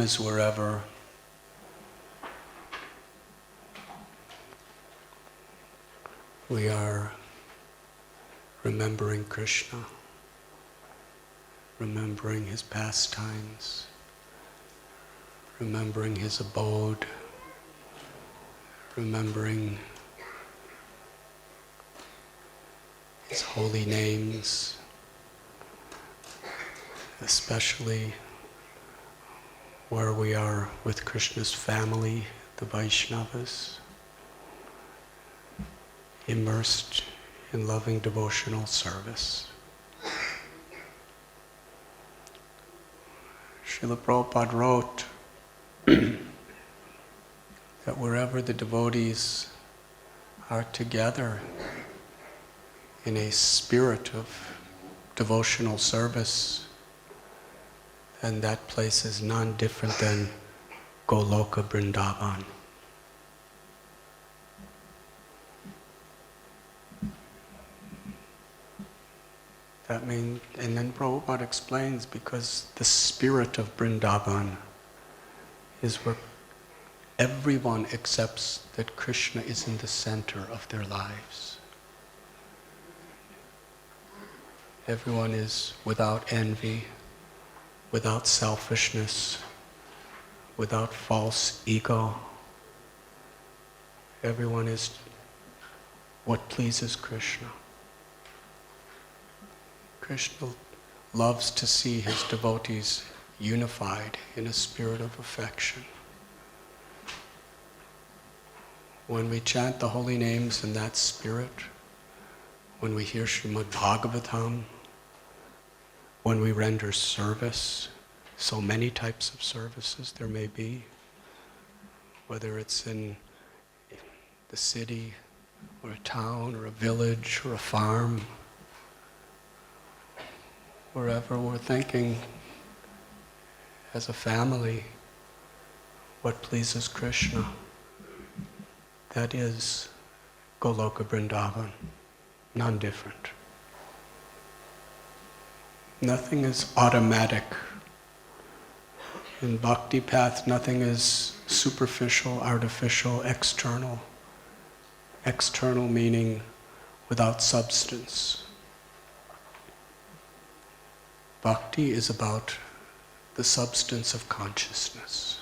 is wherever we are remembering Krishna, remembering his pastimes, remembering his abode, remembering his holy names, especially where we are with Krishna's family, the Vaishnavas, immersed in loving devotional service. Srila Prabhupada wrote that wherever the devotees are together in a spirit of devotional service, then that place is none different than Goloka Vrindavan. That means, and then Prabhupada explains, because the spirit of Vrindavan is where everyone accepts that Krishna is in the center of their lives. Everyone is without envy, without selfishness, without false ego. Everyone is what pleases Krishna. Krishna loves to see his devotees unified in a spirit of affection. When we chant the holy names in that spirit, when we hear Srimad Bhagavatam, when we render service, so many types of services there may be, whether it's in the city or a town or a village or a farm, wherever we're thinking as a family what pleases Krishna, that is Goloka Vrindavan, none different. Nothing is automatic. In bhakti path, nothing is superficial, artificial, external. External meaning without substance. Bhakti is about the substance of consciousness.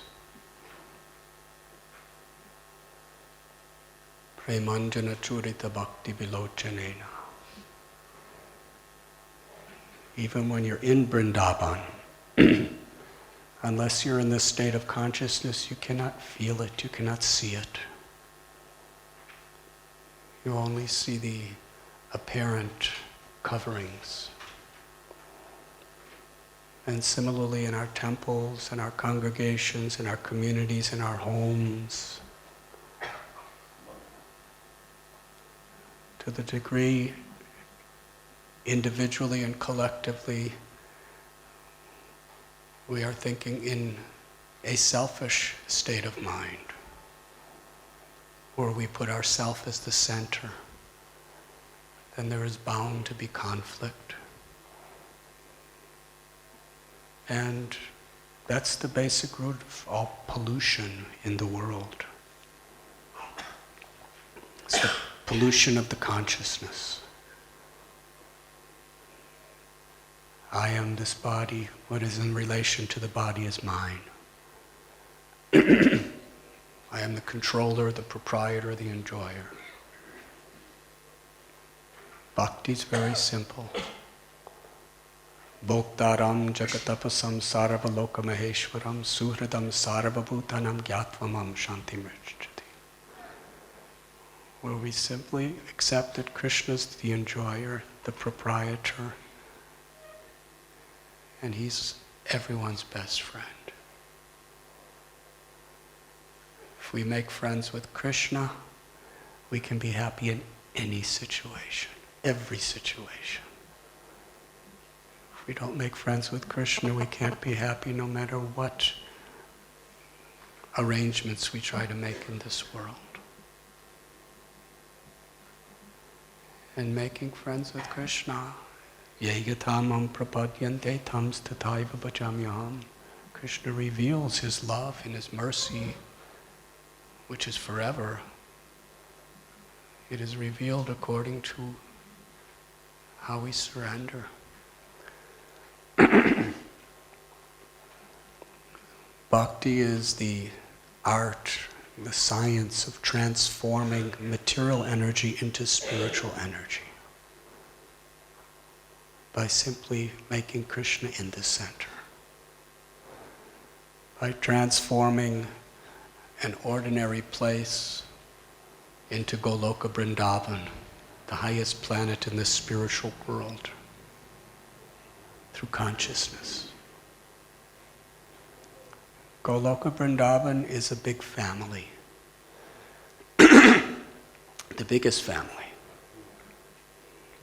Premanjana churita bhakti vilochanena. Even when you're in Vrindavan, unless you're in this state of consciousness, you cannot feel it, you cannot see it. You only see the apparent coverings. And similarly in our temples, in our congregations, in our communities, in our homes, to the degree individually and collectively we are thinking in a selfish state of mind, where we put ourself as the center, then there is bound to be conflict. And that's the basic root of all pollution in the world. It's the pollution of the consciousness. I am this body. What is in relation to the body is mine. I am the controller, the proprietor, the enjoyer. Bhakti is very simple. Bhoktaram jagatapasam sarvaloka maheshwaram suhridam sarvabhutanam gyattvamam shantimrichyati. Where we simply accept that Krishna is the enjoyer, the proprietor, and he's everyone's best friend. If we make friends with Krishna, we can be happy in any situation, every situation. If we don't make friends with Krishna, we can't be happy no matter what arrangements we try to make in this world. And making friends with Krishna, Yegatamam prapadyante tams tataiva bhajamyam Krishna reveals his love and his mercy, which is forever. It is revealed according to how we surrender. Bhakti is the art, the science of transforming material energy into spiritual energy by simply making Krishna in the center. By transforming an ordinary place into Goloka Vrindavan, the highest planet in the spiritual world, through consciousness. Goloka Vrindavan is a big family. The biggest family.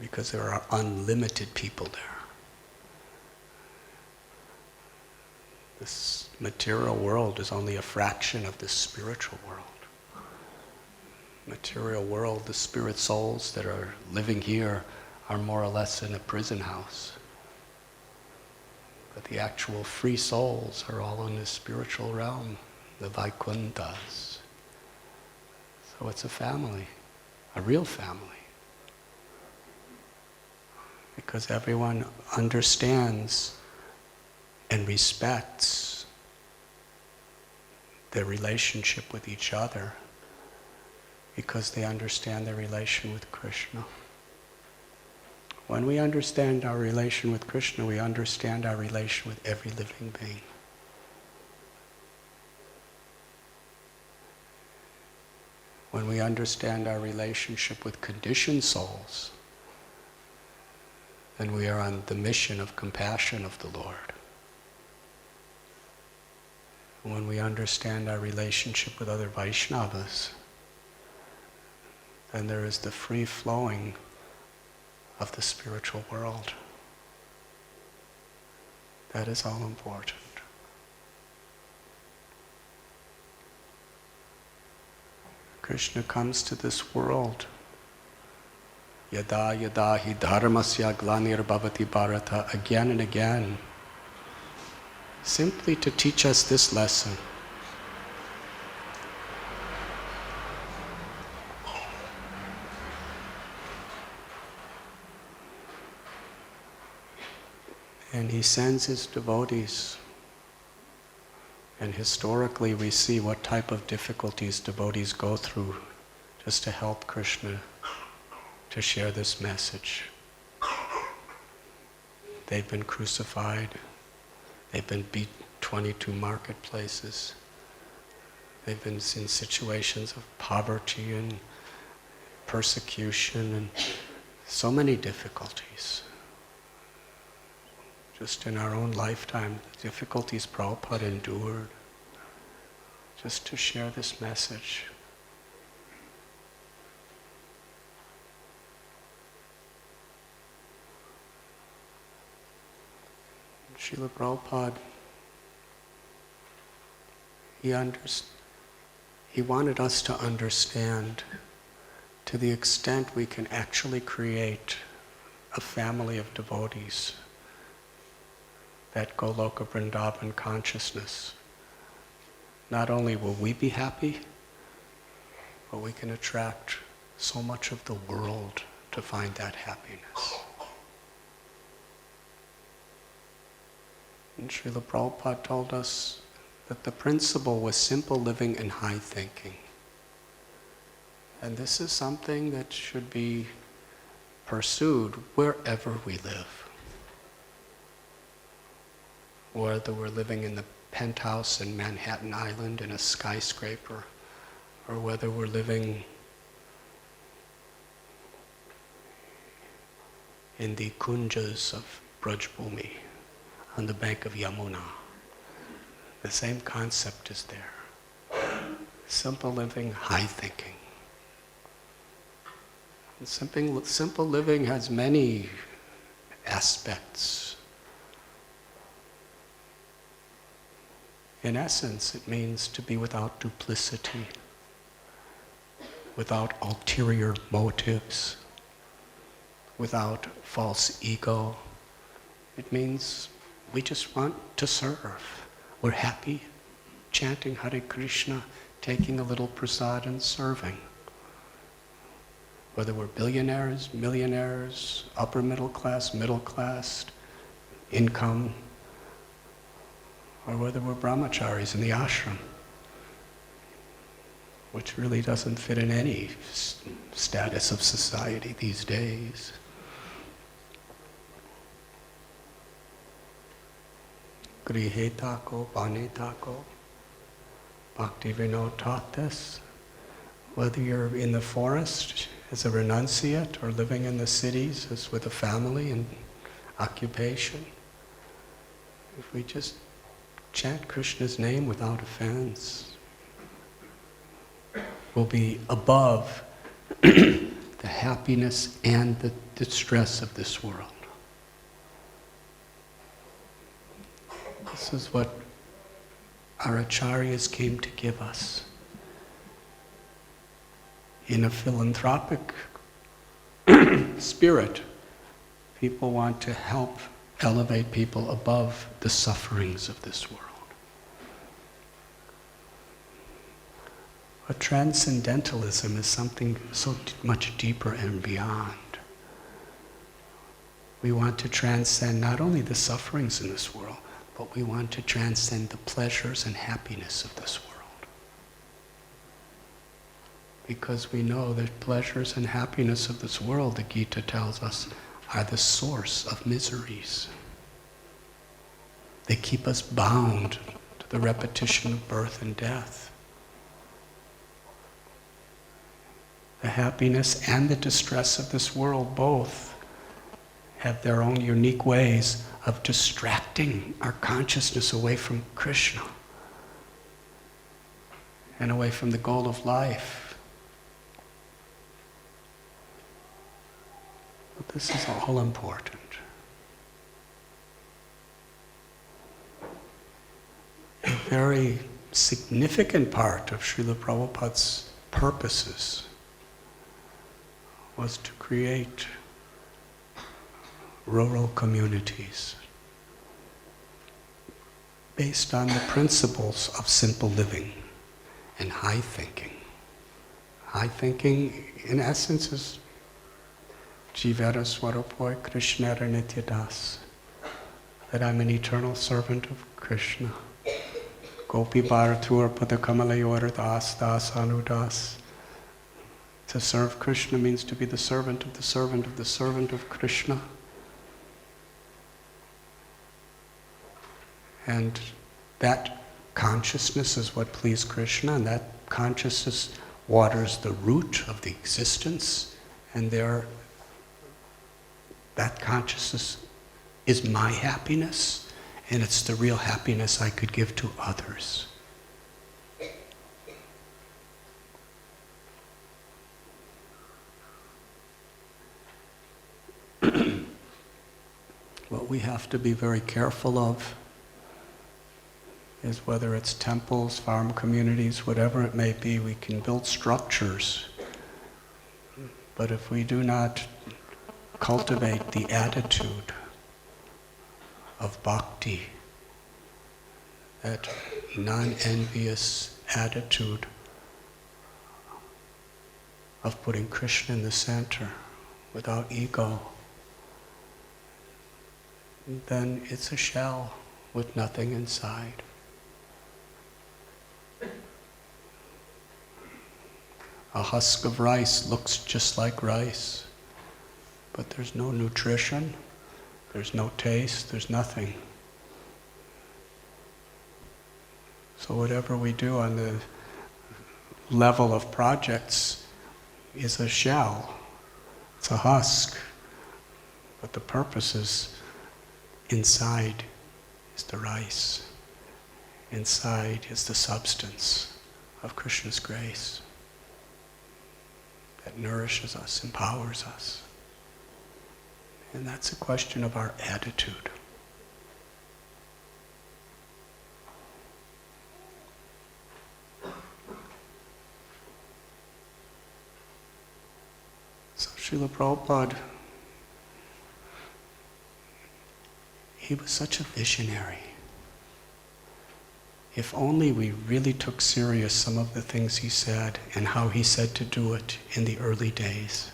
Because there are unlimited people there. This material world is only a fraction of the spiritual world. Material world, the spirit souls that are living here are more or less in a prison house. But the actual free souls are all in the spiritual realm, the Vaikunthas. So it's a family, a real family. Because everyone understands and respects their relationship with each other because they understand their relation with Krishna. When we understand our relation with Krishna, we understand our relation with every living being. When we understand our relationship with conditioned souls, then we are on the mission of compassion of the Lord. When we understand our relationship with other Vaishnavas, then there is the free flowing of the spiritual world. That is all important. Krishna comes to this world. Yada yada hi dharmasya glanir-bhavati bharata, again and again, simply to teach us this lesson. And he sends his devotees. And historically we see what type of difficulties devotees go through just to help Krishna to share this message. They've been crucified. They've been beat 22 marketplaces. They've been in situations of poverty and persecution and so many difficulties. Just in our own lifetime, the difficulties Prabhupada endured just to share this message. Srila Prabhupada, he wanted us to understand to the extent we can actually create a family of devotees, that Goloka Vrindavan consciousness. Not only will we be happy, but we can attract so much of the world to find that happiness. And Srila Prabhupada told us that the principle was simple living and high thinking. And this is something that should be pursued wherever we live. Whether we're living in the penthouse in Manhattan Island in a skyscraper, or whether we're living in the kunjas of Brajbhumi on the bank of Yamuna. The same concept is there. Simple living, high thinking. And simple living has many aspects. In essence, it means to be without duplicity, without ulterior motives, without false ego. It means we just want to serve. we're happy chanting Hare Krishna, taking a little prasad and serving. Whether we're billionaires, millionaires, upper middle class, income, or whether we're brahmacharis in the ashram, which really doesn't fit in any status of society these days. Grihe tako, bane tako. Bhaktivinoda taught this. Whether you're in the forest as a renunciate or living in the cities as with a family and occupation, if we just chant Krishna's name without offense, we'll be above the happiness and the distress of this world. This is what our acharyas came to give us. In a philanthropic spirit, people want to help elevate people above the sufferings of this world. But transcendentalism is something so much deeper and beyond. We want to transcend not only the sufferings in this world, but we want to transcend the pleasures and happiness of this world. Because we know that pleasures and happiness of this world, the Gita tells us, are the source of miseries. They keep us bound to the repetition of birth and death. The happiness and the distress of this world both have their own unique ways of distracting our consciousness away from Krishna and away from the goal of life. But this is all important. A very significant part of Srila Prabhupada's purposes was to create rural communities based on the principles of simple living and high thinking. High thinking, in essence, is Jivara Swarupoi Krishnara Nityadas, that I'm an eternal servant of Krishna. Gopi Bharatur Padakamalayora Das Das Anudas. To serve Krishna means to be the servant of the servant of the servant of Krishna. And that consciousness is what pleased Krishna, and that consciousness waters the root of the existence, and that consciousness is my happiness, and it's the real happiness I could give to others. What we have to be very careful of is whether it's temples, farm communities, whatever it may be, we can build structures. But if we do not cultivate the attitude of bhakti, that non-envious attitude of putting Krishna in the center without ego, then it's a shell with nothing inside. A husk of rice looks just like rice, but there's no nutrition, there's no taste, there's nothing. So whatever we do on the level of projects is a shell, it's a husk, but the purpose is inside is the rice, inside is the substance of Krishna's grace that nourishes us, empowers us. And that's a question of our attitude. So Srila Prabhupada, he was such a visionary. If only we really took serious some of the things he said and how he said to do it in the early days.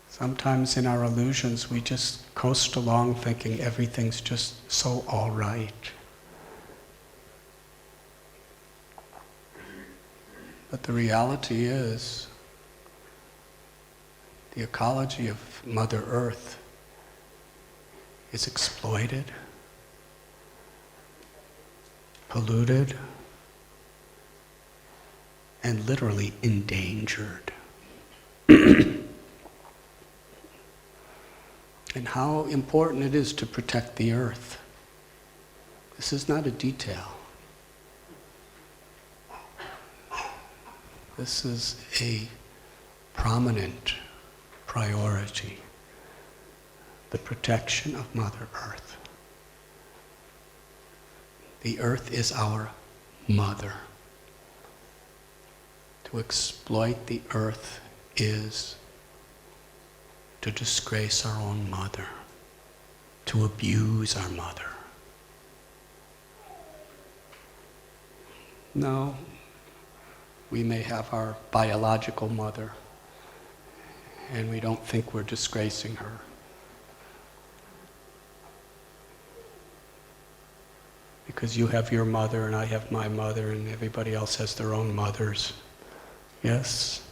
Sometimes in our illusions we just coast along thinking everything's just so all right. But the reality is, the ecology of Mother Earth is exploited, polluted, and literally endangered. And how important it is to protect the earth. This is not a detail. This is a prominent priority. The protection of Mother Earth. The earth is our mother. To exploit the earth is to disgrace our own mother, to abuse our mother. No, we may have our biological mother, and we don't think we're disgracing her. Because you have your mother, and I have my mother, and everybody else has their own mothers. Yes?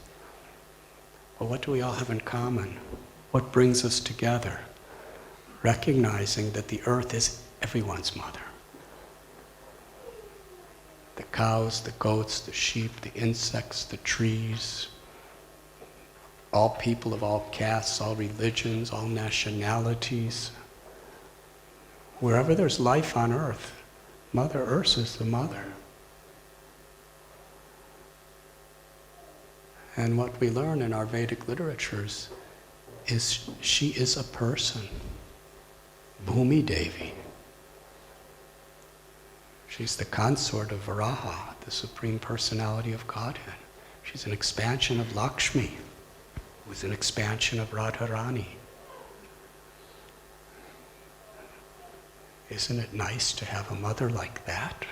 But what do we all have in common? What brings us together? Recognizing that the earth is everyone's mother. The cows, the goats, the sheep, the insects, the trees, all people of all castes, all religions, all nationalities. Wherever there's life on earth, Mother Earth is the mother. And what we learn in our Vedic literatures is she is a person, Bhumi Devi. She's the consort of Varaha, the Supreme Personality of Godhead. She's an expansion of Lakshmi, who's an expansion of Radharani. Isn't it nice to have a mother like that?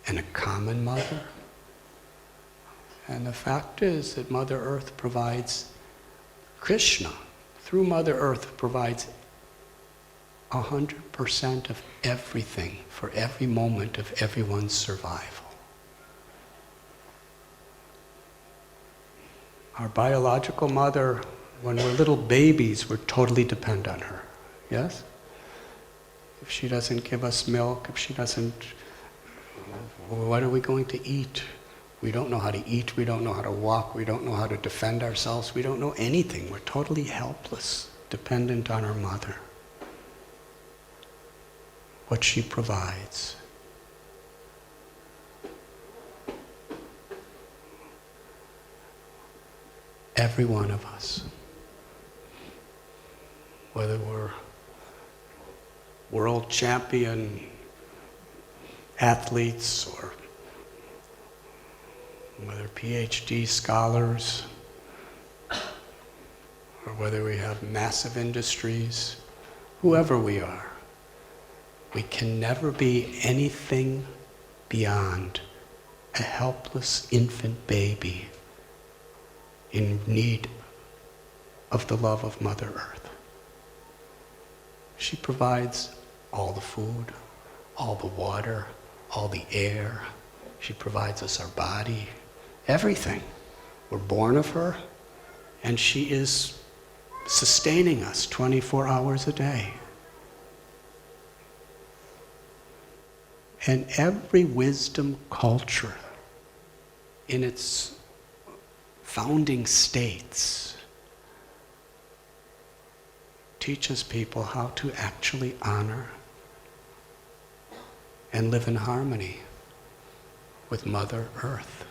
And a common mother? And the fact is that Mother Earth provides, Krishna, through Mother Earth, provides 100% of everything for every moment of everyone's survival. Our biological mother, when we're little babies, we're totally dependent on her. Yes? If she doesn't give us milk, if she doesn't, what are we going to eat? We don't know how to eat, we don't know how to walk, we don't know how to defend ourselves, we don't know anything. We're totally helpless, dependent on our mother. What she provides. Every one of us, whether we're world champion athletes or whether PhD scholars, or whether we have massive industries, whoever we are, we can never be anything beyond a helpless infant baby in need of the love of Mother Earth. She provides all the food, all the water, all the air. She provides us our body, everything. We're born of her, and she is sustaining us 24 hours a day. And every wisdom culture in its founding states teaches people how to actually honor and live in harmony with Mother Earth.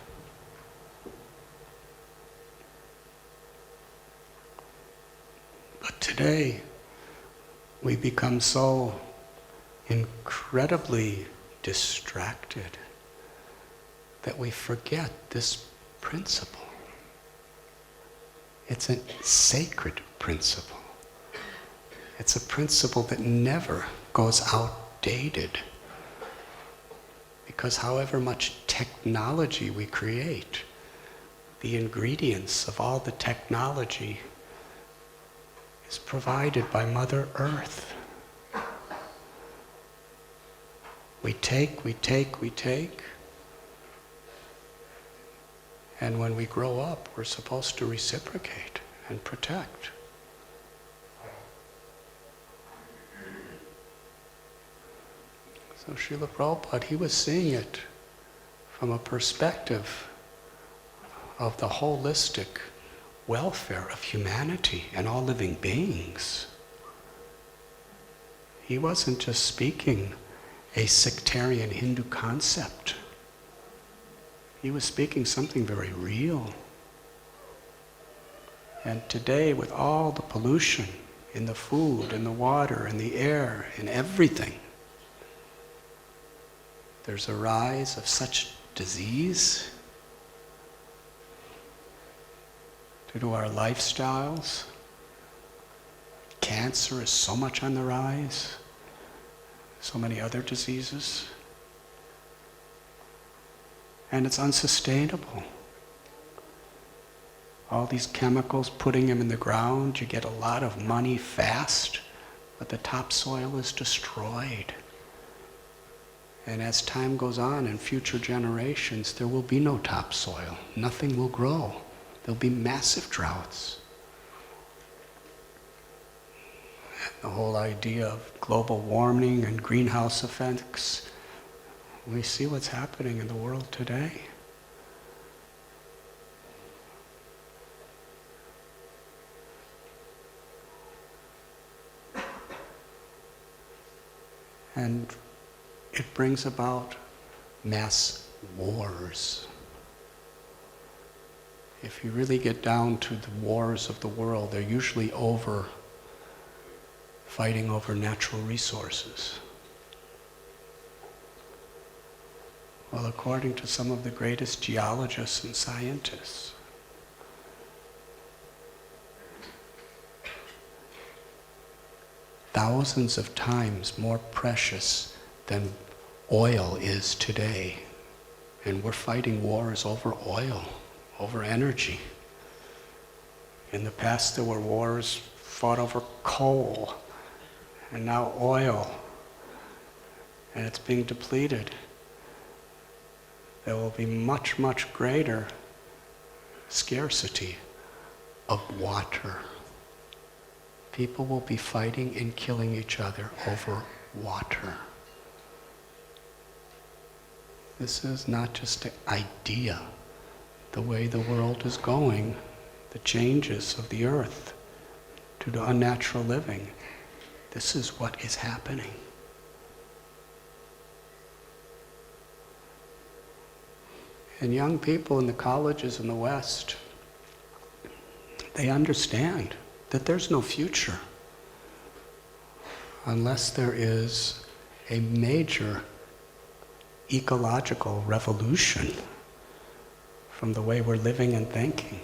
But today, we become so incredibly distracted that we forget this principle. It's a sacred principle. It's a principle that never goes outdated. Because however much technology we create, the ingredients of all the technology is provided by Mother Earth. We take, and when we grow up, we're supposed to reciprocate and protect. So Srila Prabhupada, he was seeing it from a perspective of the holistic welfare of humanity and all living beings. He wasn't just speaking a sectarian Hindu concept. He was speaking something very real. And today, with all the pollution in the food, in the water, in the air, in everything, there's a rise of such disease due to our lifestyles. Cancer is so much on the rise, so many other diseases. And it's unsustainable. All these chemicals, putting them in the ground, you get a lot of money fast, but the topsoil is destroyed. And as time goes on in future generations, there will be no topsoil. Nothing will grow. There'll be massive droughts. The whole idea of global warming and greenhouse effects, we see what's happening in the world today. And it brings about mass wars. If you really get down to the wars of the world, they're usually fighting over natural resources. Well, according to some of the greatest geologists and scientists, thousands of times more precious than oil is today. And we're fighting wars over oil, over energy. In the past there were wars fought over coal, and now oil, and it's being depleted. There will be much, much greater scarcity of water. People will be fighting and killing each other over water. This is not just an idea. The way the world is going, the changes of the earth due to unnatural living, this is what is happening. And young people in the colleges in the West, they understand that there's no future unless there is a major ecological revolution from the way we're living and thinking.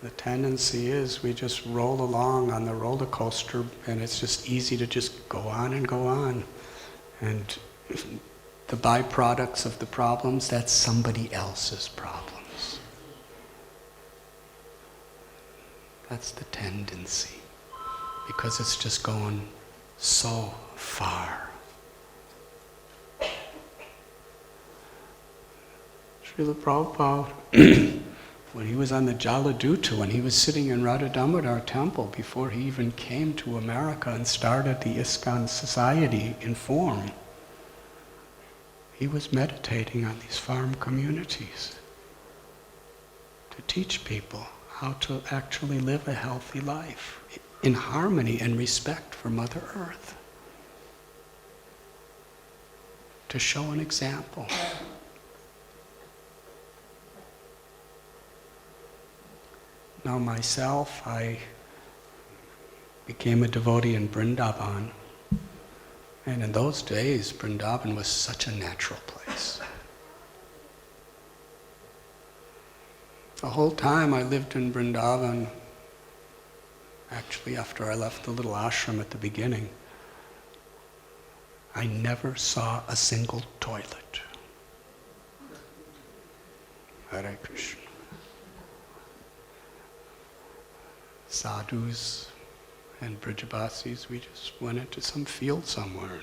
The tendency is we just roll along on the roller coaster, and it's just easy to just go on and go on. And the byproducts of the problems, that's somebody else's problems. That's the tendency, because it's just going so far. Srila Prabhupada, when he was on the Jaladuta, when he was sitting in Radha Damodar temple before he even came to America and started the ISKCON society in form, he was meditating on these farm communities to teach people how to actually live a healthy life in harmony and respect for Mother Earth. To show an example. Now myself, I became a devotee in Vrindavan. And in those days, Vrindavan was such a natural place. The whole time I lived in Vrindavan, Actually, after I left the little ashram at the beginning, I never saw a single toilet. Hare Krishna. Sadhus and Brijabasis, we just went into some field somewhere.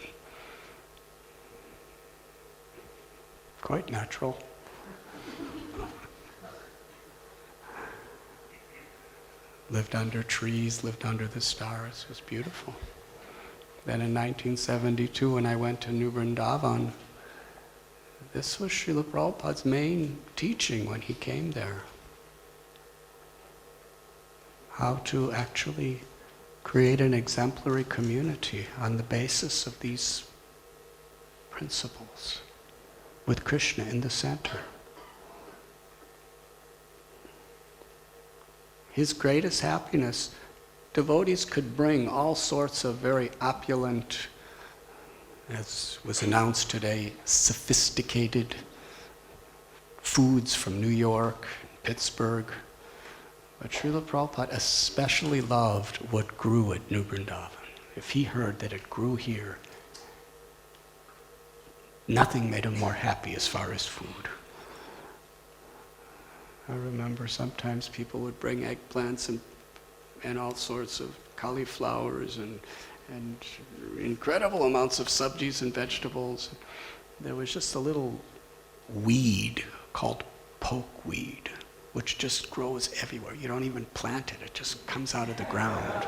Quite natural. Lived under trees, lived under the stars. It was beautiful. Then in 1972, when I went to New Vrindavan, this was Srila Prabhupada's main teaching when he came there. How to actually create an exemplary community on the basis of these principles, with Krishna in the center. His greatest happiness, devotees could bring all sorts of very opulent, as was announced today, sophisticated foods from New York, Pittsburgh. But Srila Prabhupada especially loved what grew at New Vrindavan. If he heard that it grew here, nothing made him more happy as far as food. I remember sometimes people would bring eggplants and all sorts of cauliflowers and incredible amounts of sabjis and vegetables. There was just a little weed called pokeweed, which just grows everywhere. You don't even plant it, it just comes out of the ground.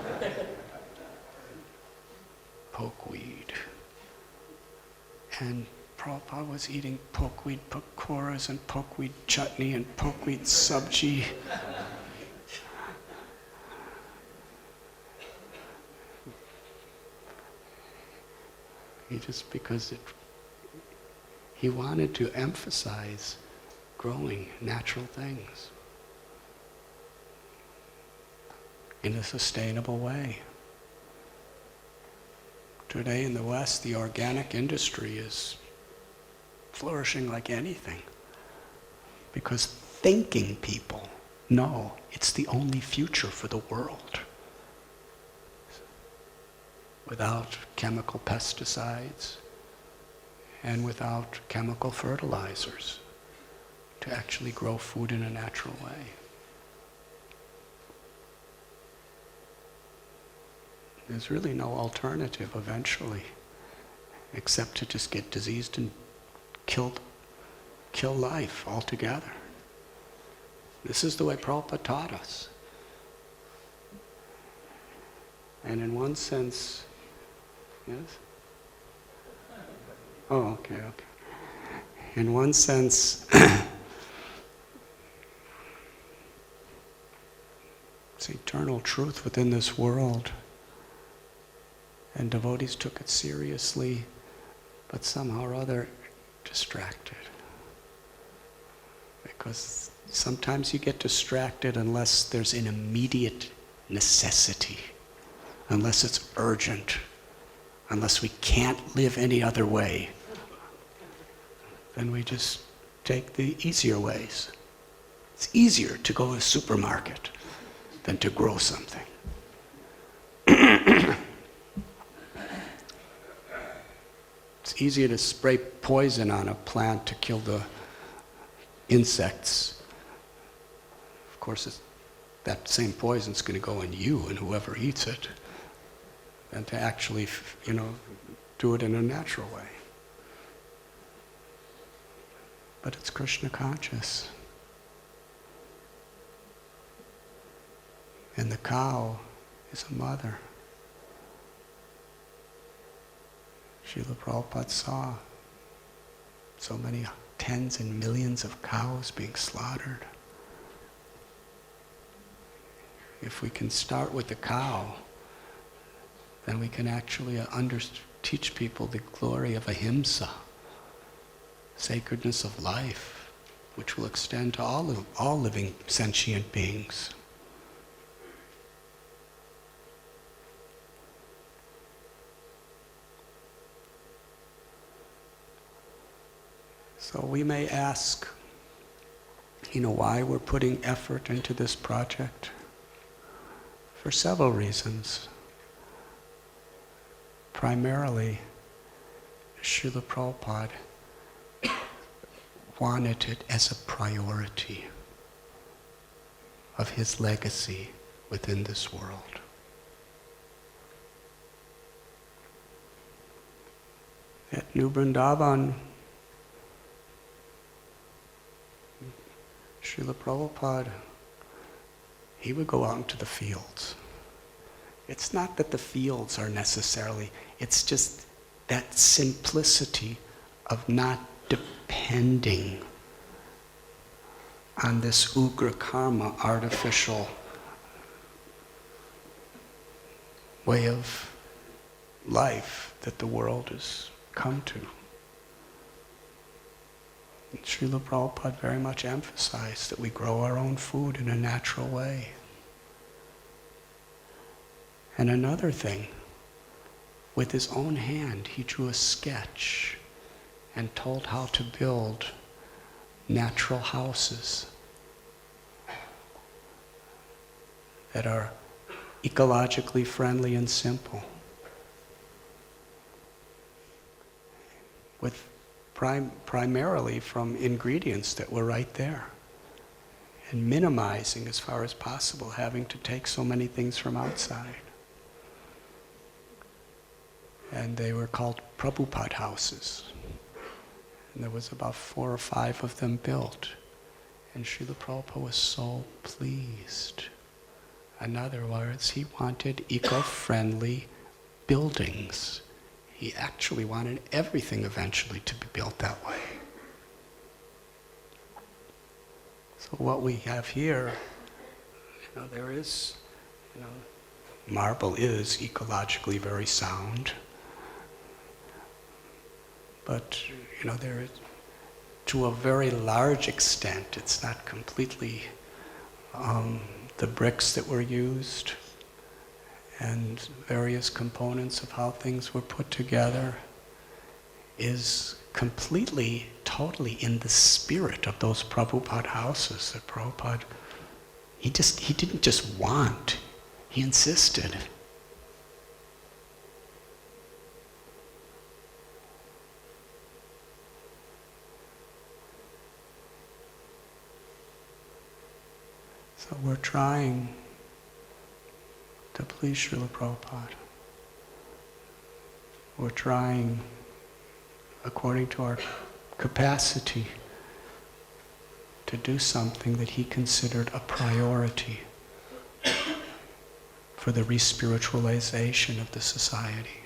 Pokeweed. And Prabhupada was eating pokeweed pakoras and pokeweed chutney and pokeweed sabji. Because he wanted to emphasize growing natural things in a sustainable way. Today in the West, the organic industry is flourishing like anything, because thinking people know it's the only future for the world. Without chemical pesticides and without chemical fertilizers, to actually grow food in a natural way. There's really no alternative eventually, except to just get diseased and kill life altogether. This is the way Prabhupada taught us. And in one sense, yes? Oh, okay. In one sense, it's eternal truth within this world. And devotees took it seriously, but somehow or other distracted. Because sometimes you get distracted unless there's an immediate necessity, unless it's urgent, unless we can't live any other way. Then we just take the easier ways. It's easier to go to a supermarket than to grow something. It's easier to spray poison on a plant to kill the insects. Of course, that same poison's going to go in you and whoever eats it, than to actually, do it in a natural way. But it's Krishna conscious. And the cow is a mother. Srila Prabhupada saw so many tens and millions of cows being slaughtered. If we can start with the cow, then we can actually teach people the glory of ahimsa, sacredness of life, which will extend to all living sentient beings. So we may ask, why we're putting effort into this project. for several reasons. Primarily, Srila Prabhupada wanted it as a priority of his legacy within this world. At New Vrindavan, Srila Prabhupada, he would go out into the fields. It's not that the fields are necessarily, it's just that simplicity of not depending on this ugra karma, artificial way of life that the world has come to. And Srila Prabhupada very much emphasized that we grow our own food in a natural way. And another thing, with his own hand, he drew a sketch and told how to build natural houses that are ecologically friendly and simple, with primarily from ingredients that were right there, and minimizing as far as possible having to take so many things from outside. And they were called Prabhupada houses. And there was about 4 or 5 of them built. And Srila Prabhupada was so pleased. In other words, he wanted eco-friendly buildings. He actually wanted everything eventually to be built that way. So what we have here, there is, marble is ecologically very sound. But, there is, to a very large extent, it's not completely the bricks that were used and various components of how things were put together is completely, totally in the spirit of those Prabhupada houses that Prabhupada, he didn't just want, he insisted. So we're trying to please Srila Prabhupada. We're trying, according to our capacity, to do something that he considered a priority for the re-spiritualization of the society.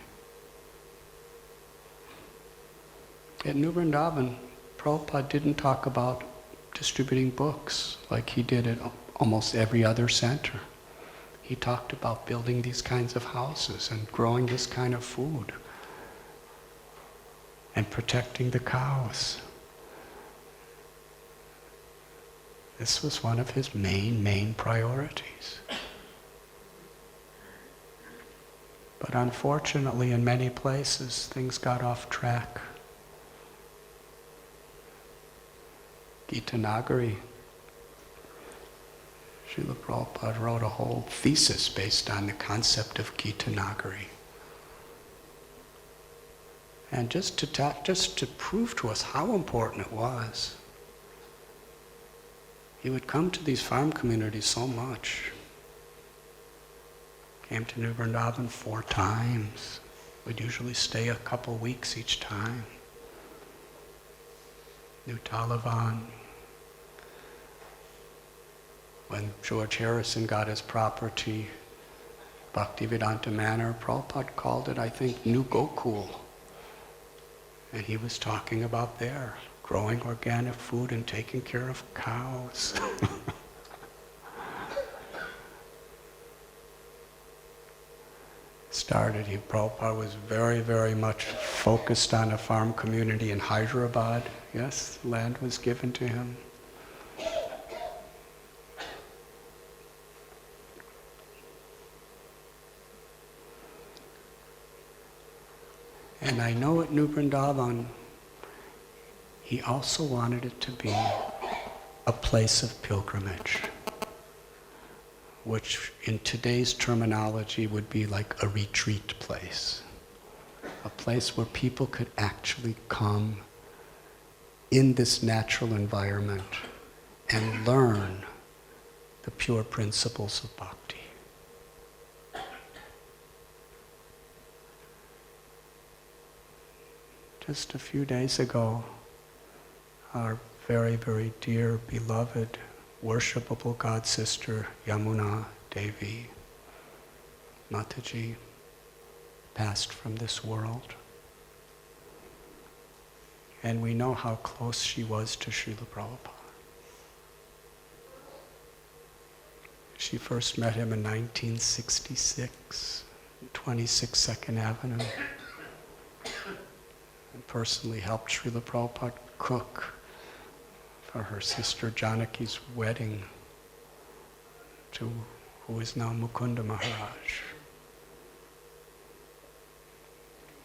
At New Vrindavan, Prabhupada didn't talk about distributing books like he did at almost every other center. He talked about building these kinds of houses and growing this kind of food and protecting the cows. This was one of his main priorities. But unfortunately, in many places, things got off track. Gita-nagari, Srila Prabhupada wrote a whole thesis based on the concept of Gita-nagari. And just to prove to us how important it was, he would come to these farm communities so much. Came to New Vrindavan 4 times. We'd usually stay a couple weeks each time. New Talavan. When George Harrison got his property, Bhaktivedanta Manor, Prabhupada called it, I think, New Gokul. And he was talking about there, growing organic food and taking care of cows. Prabhupada was very, very much focused on a farm community in Hyderabad. Yes, land was given to him. And I know at New Vrindavan, he also wanted it to be a place of pilgrimage, which in today's terminology would be like a retreat place. A place where people could actually come in this natural environment and learn the pure principles of bhakti. Just a few days ago, our very, very dear, beloved, worshipable God sister, Yamuna Devi, Mataji, passed from this world. And we know how close she was to Srila Prabhupada. She first met him in 1966, 26 2nd Avenue, and personally helped Srila Prabhupada cook for her sister Janaki's wedding to who is now Mukunda Maharaj.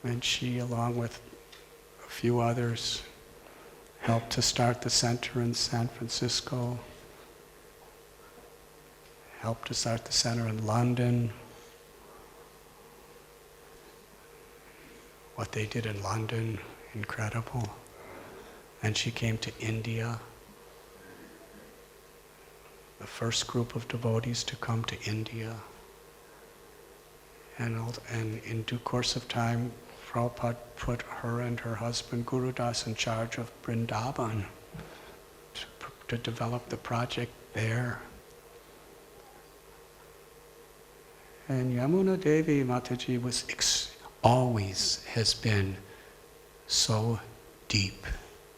And she, along with a few others, helped to start the center in San Francisco, helped to start the center in London. What they did in London, incredible. And she came to India, the first group of devotees to come to India. And in due course of time, Prabhupada put her and her husband Gurudas in charge of Vrindavan to develop the project there. And Yamuna Devi Mataji always has been so deep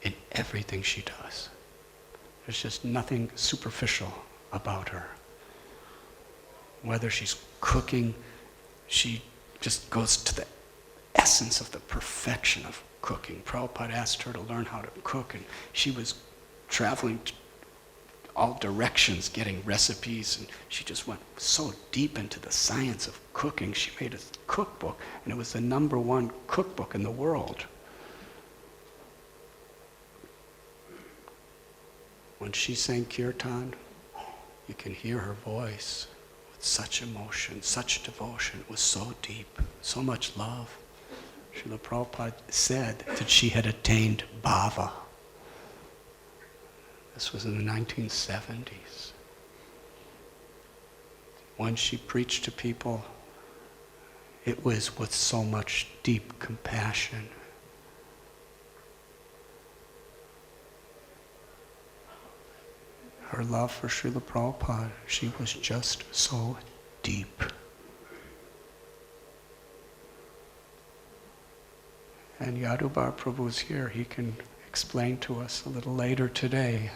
in everything she does. There's just nothing superficial about her. Whether she's cooking, she just goes to the essence of the perfection of cooking. Prabhupada asked her to learn how to cook, and she was traveling all directions getting recipes, and she just went so deep into the science of cooking. She made a cookbook, and it was the #1 cookbook in the world. When she sang kirtan, you can hear her voice with such emotion, such devotion. It was so deep, so much love. Srila Prabhupada said that she had attained bhava. This was in the 1970s. When she preached to people, it was with so much deep compassion. Her love for Srila Prabhupada, she was just so deep. And Yadubar Prabhu is here. He can explain to us a little later today.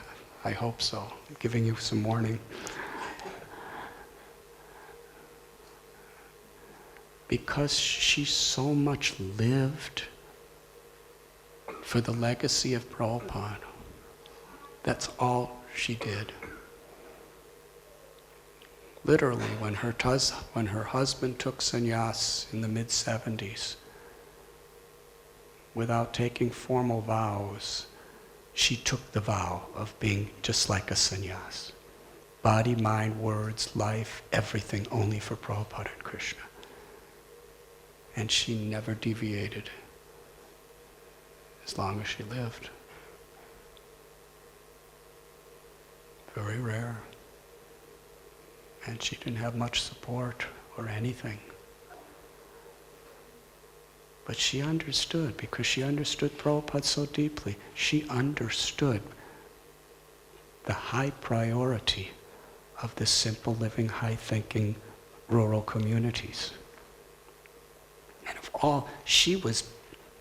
I hope so. I'm giving you some warning. Because she so much lived for the legacy of Prabhupada. That's all she did. Literally, when her husband took sannyas in the mid-70s, without taking formal vows, she took the vow of being just like a sannyas. Body, mind, words, life, everything only for Prabhupada and Krishna. And she never deviated as long as she lived. Very rare. And she didn't have much support or anything. But she understood, because she understood Prabhupada so deeply. She understood the high priority of the simple living, high-thinking rural communities. And of all,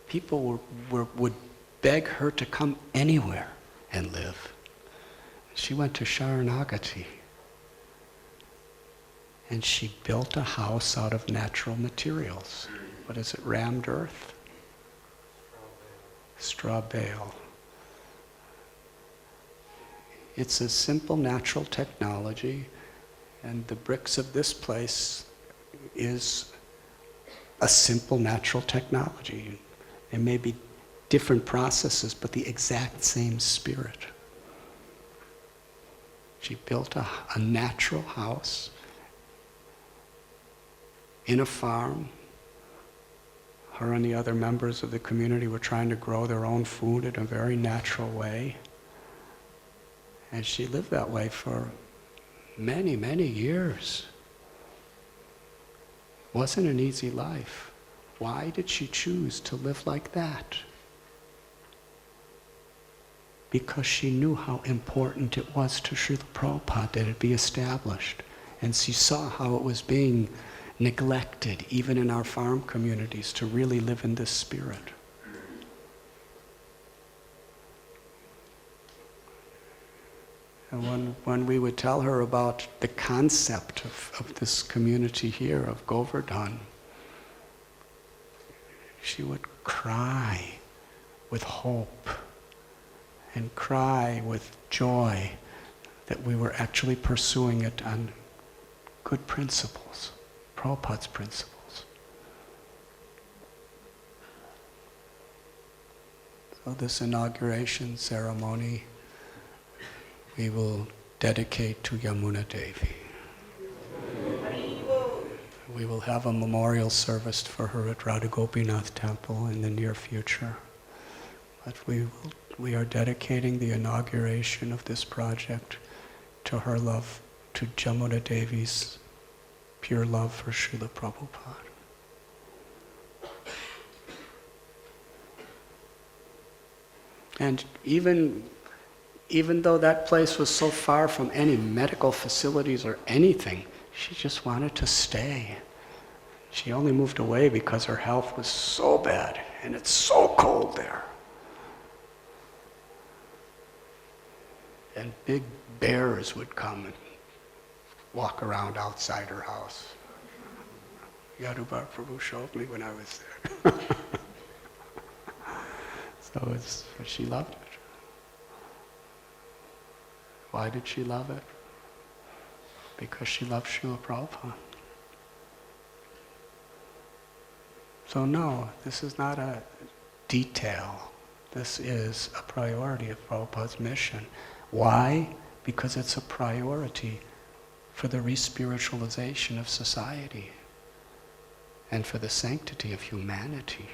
people would beg her to come anywhere and live. She went to Sharanagati. And she built a house out of natural materials. What is it, rammed earth? Straw bale. It's a simple natural technology, and the bricks of this place is a simple natural technology. There may be different processes, but the exact same spirit. She built a natural house, in a farm. Her and the other members of the community were trying to grow their own food in a very natural way. And she lived that way for many, many years. Wasn't an easy life. Why did she choose to live like that? Because she knew how important it was to Srila Prabhupada that it be established. And she saw how it was being neglected, even in our farm communities, to really live in this spirit. And when we would tell her about the concept of this community here, of Govardhan, she would cry with hope and cry with joy that we were actually pursuing it on good principles, Prabhupada's principles. So this inauguration ceremony we will dedicate to Yamuna Devi. We will have a memorial service for her at Radha Gopinath Temple in the near future. But we are dedicating the inauguration of this project to her love, to Yamuna Devi's pure love for Srila Prabhupada. And even though that place was so far from any medical facilities or anything, she just wanted to stay. She only moved away because her health was so bad, and it's so cold there. And big bears would come and walk around outside her house. Yadubar Prabhu showed me when I was there. So she loved it. Why did she love it? Because she loved Srila Prabhupada. So no, this is not a detail. This is a priority of Prabhupada's mission. Why? Because it's a priority for the re-spiritualization of society and for the sanctity of humanity.